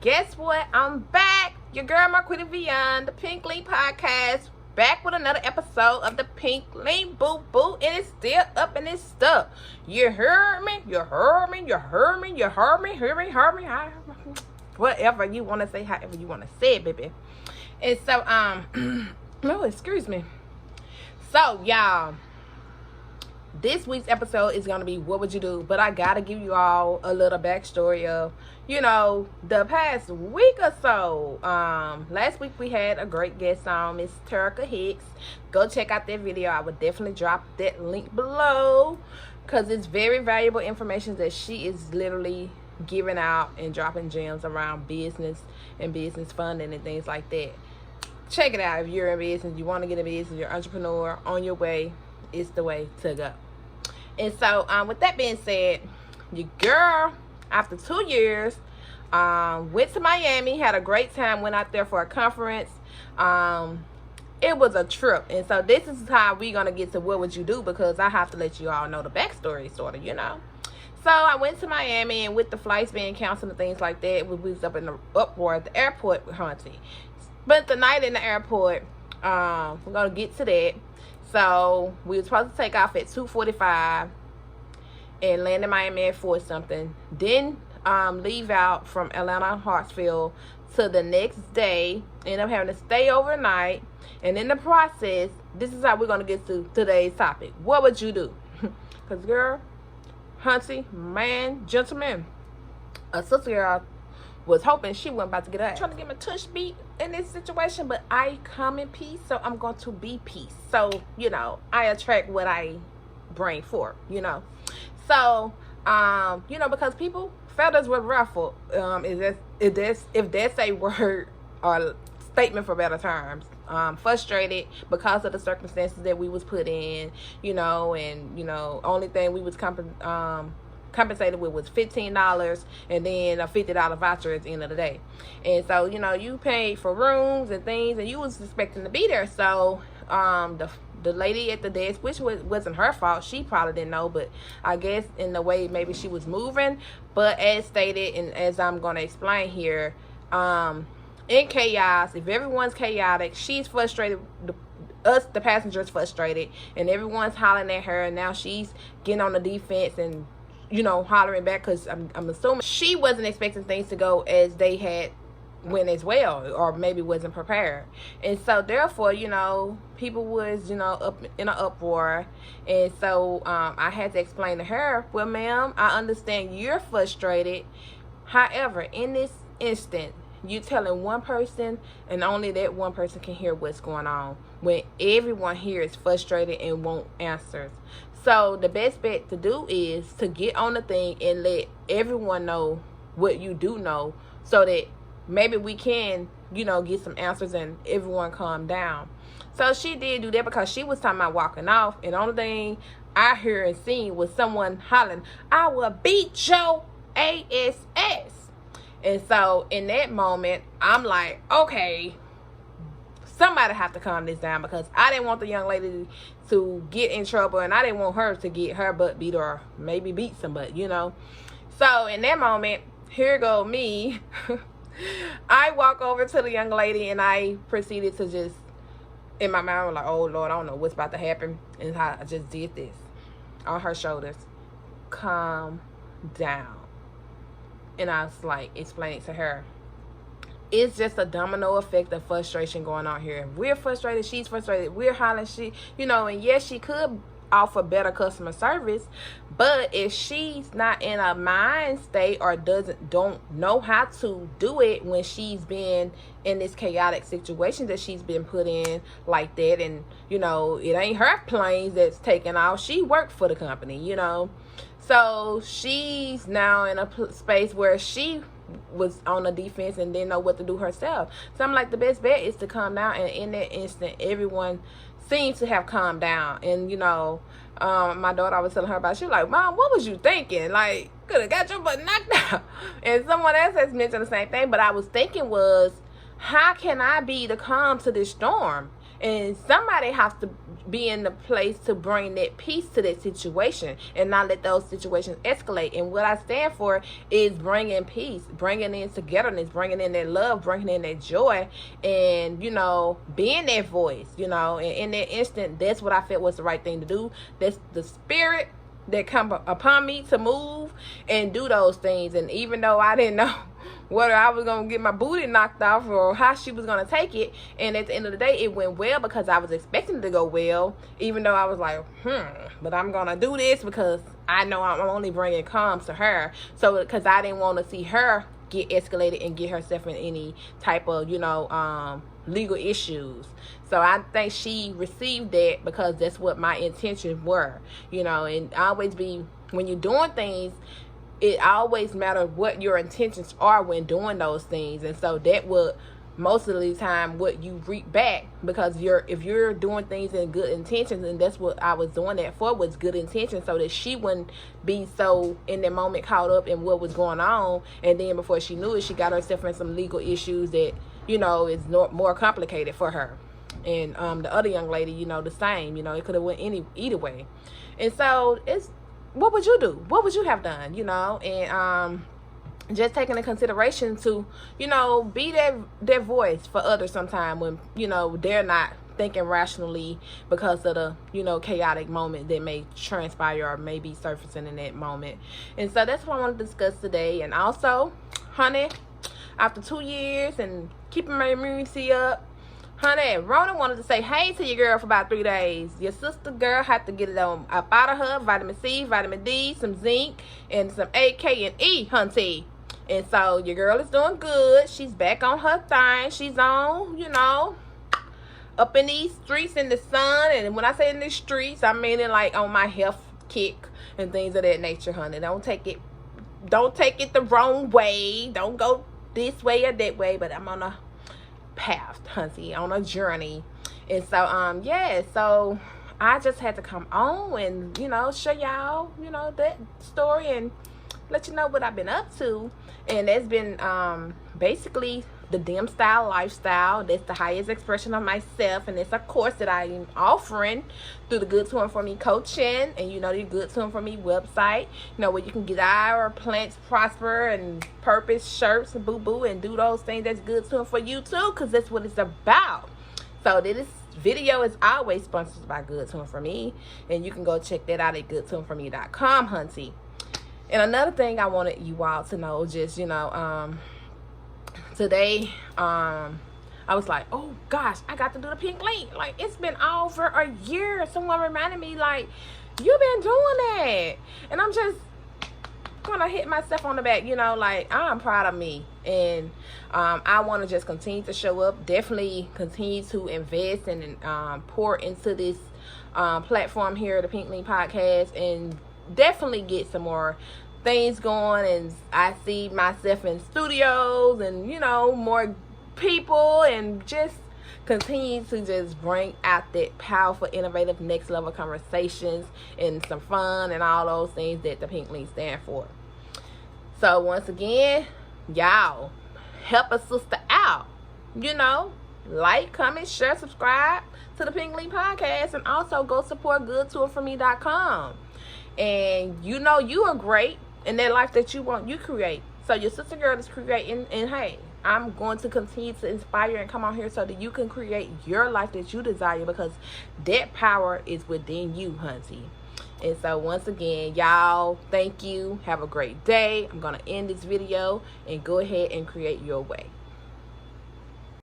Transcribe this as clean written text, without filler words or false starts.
Guess what? I'm back. Your girl Marquita Beyond, the Pink Link Podcast. Back with another episode of the Pink Link Boo Boo. And it's still up and it's stuck. You heard me? You heard me? You heard me? You heard me? Heard me? Heard me? Whatever you want to say, however you want to say it, baby. And so, oh, excuse me. So, y'all, this week's episode is going to be What Would You Do? But I got to give you all a little backstory of, the past week or so. Last week we had a great guest on, Miss Terica Hicks. Go check out that video. I would definitely drop that link below because it's very valuable information that she is literally giving out and dropping gems around business and business funding and things like that. Check it out if you're in business, you want to get a business, you're an entrepreneur, on your way, it's the way to go. And so, with that being said, your girl, after 2 years, went to Miami, had a great time, went out there for a conference. It was a trip. And so this is how we're going to get to What Would You Do, because I have to let you all know the backstory, sort of, So I went to Miami, and with the flights being canceled and things like that, we was up in the uproar at the airport with Honty. Spent the night in the airport. We're going to get to that. So we were supposed to take off at 2:45 and land in Miami at 4 something. Then leave out from Atlanta Hartsfield to the next day. End up having to stay overnight. And in the process, this is how we're going to get to today's topic. What would you do? Because, girl, Honty, man, gentleman, a sister girl was hoping she wasn't about to get up. Trying to get my tush beat in this situation, but I come in peace, so I'm going to be peace. So, I attract what I bring forth, So, because people, feathers were ruffled, if that's a word or statement for better terms. Frustrated because of the circumstances that we was put in, and only thing we was compensated with was $15 and then a $50 voucher at the end of the day. And so, you paid for rooms and things, and you was expecting to be there. So, the lady at the desk, which wasn't her fault, she probably didn't know, but I guess in the way maybe she was moving. But as stated, and as I'm going to explain here, in chaos, if everyone's chaotic, she's frustrated, the passengers frustrated, and everyone's hollering at her, and now she's getting on the defense and hollering back, because I'm assuming she wasn't expecting things to go as they had went as well, or maybe wasn't prepared. And so therefore, people was up in an uproar. And so I had to explain to her, well, ma'am, I understand you're frustrated. However, in this instant, you telling one person, and only that one person can hear what's going on, when everyone here is frustrated and want answers. So the best bet to do is to get on the thing and let everyone know what you do know, so that maybe we can, get some answers and everyone calm down. So she did do that, because she was talking about walking off, and the only thing I heard and seen was someone hollering, "I will beat your ass." And so in that moment, I'm like, okay, somebody have to calm this down, because I didn't want the young lady to get in trouble, and I didn't want her to get her butt beat, or maybe beat some butt, So in that moment, here go me. I walk over to the young lady, and I proceeded to just, in my mind, I'm like, oh Lord, I don't know what's about to happen. And I just did this on her shoulders. Calm down. And I was like, explaining to her, it's just a domino effect of frustration going on here. We're frustrated, she's frustrated, we're hollering, and yes, she could offer better customer service, but if she's not in a mind state, or don't know how to do it when she's been in this chaotic situation that she's been put in like that, and it ain't her planes that's taking off, she worked for the company, so she's now in a space where she was on the defense and didn't know what to do herself. So I'm like, the best bet is to calm down. And in that instant, everyone seems to have calmed down. And my daughter, I was telling her about, she was like, Mom, what was you thinking? Like, could have got your butt knocked out. And someone else has mentioned the same thing, but I was thinking was, how can I be the calm to this storm? And somebody has to be in the place to bring that peace to that situation and not let those situations escalate. And what I stand for is bringing peace, bringing in togetherness, bringing in that love, bringing in that joy, and, you know, being that voice, you know. And in that instant, that's what I felt was the right thing to do. That's the spirit that come upon me to move and do those things. And even though I didn't know whether I was going to get my booty knocked off or how she was going to take it, and at the end of the day, it went well because I was expecting it to go well, even though I was like, but I'm going to do this because I know I'm only bringing calm to her. So, because I didn't want to see her get escalated and get herself in any type of, you know, legal issues. So I think she received that because that's what my intentions were, you know. And always be, when you're doing things, it always matters what your intentions are when doing those things. And so that would most of the time what you reap back, because if you're doing things in good intentions, and that's what I was doing that for, was good intentions, so that she wouldn't be so in that moment caught up in what was going on, and then before she knew it, she got herself in some legal issues that, you know, is more complicated for her. And the other young lady, you know, the same, you know, it could have went either way. And so it's, what would you do? What would you have done? You know, and just taking into consideration to, you know, be that voice for others sometime when, you know, they're not thinking rationally because of the, you know, chaotic moment that may transpire or may be surfacing in that moment. And so that's what I want to discuss today. And also, honey, after 2 years and keeping my immunity up, honey, Rona wanted to say hey to your girl for about 3 days. Your sister girl had to get it on up out of her, vitamin C, vitamin D, some zinc, and some A, K, and E, Honty. And so your girl is doing good. She's back on her thing. She's on, you know, up in these streets in the sun. And when I say in the streets, I mean it like on my health kick and things of that nature, honey. Don't take it the wrong way. Don't go this way or that way. But I'm on a path, Honty, on a journey. And so yeah, so I just had to come on and, you know, show y'all, you know, that story and let you know what I've been up to. And that's been basically the Dim Style lifestyle. That's the highest expression of myself, and it's a course that I am offering through the Good to and For Me coaching, and, you know, the Good to and For Me website, you know, where you can get our plants prosper and purpose shirts and boo and do those things that's good to and for you too, because that's what it's about. So this video is always sponsored by Good to and For Me, and you can go check that out at goodtoandforme.com, Honty. And another thing I wanted you all to know, just, you know, today, I was like, oh gosh, I got to do the pink link. Like, it's been over a year. Someone reminded me, like, you've been doing that. And I'm just gonna hit myself on the back, you know, like, I'm proud of me. And I want to just continue to show up, definitely continue to invest and pour into this platform here, the Pink Link Podcast, and definitely get some more things going. And I see myself in studios and, you know, more people, and just continue to just bring out that powerful, innovative, next level conversations and some fun and all those things that the Pink Link stand for. So once again, y'all help a sister out, you know, like, comment, share, subscribe to the Pink Link Podcast, and also go support goodtoandforme.com. And you know you are great in that life that you want, you create. So your sister girl is creating, and hey, I'm going to continue to inspire and come on here so that you can create your life that you desire, because that power is within you, Honty. And so once again, y'all, thank you. Have a great day. I'm going to end this video and go ahead and create your way.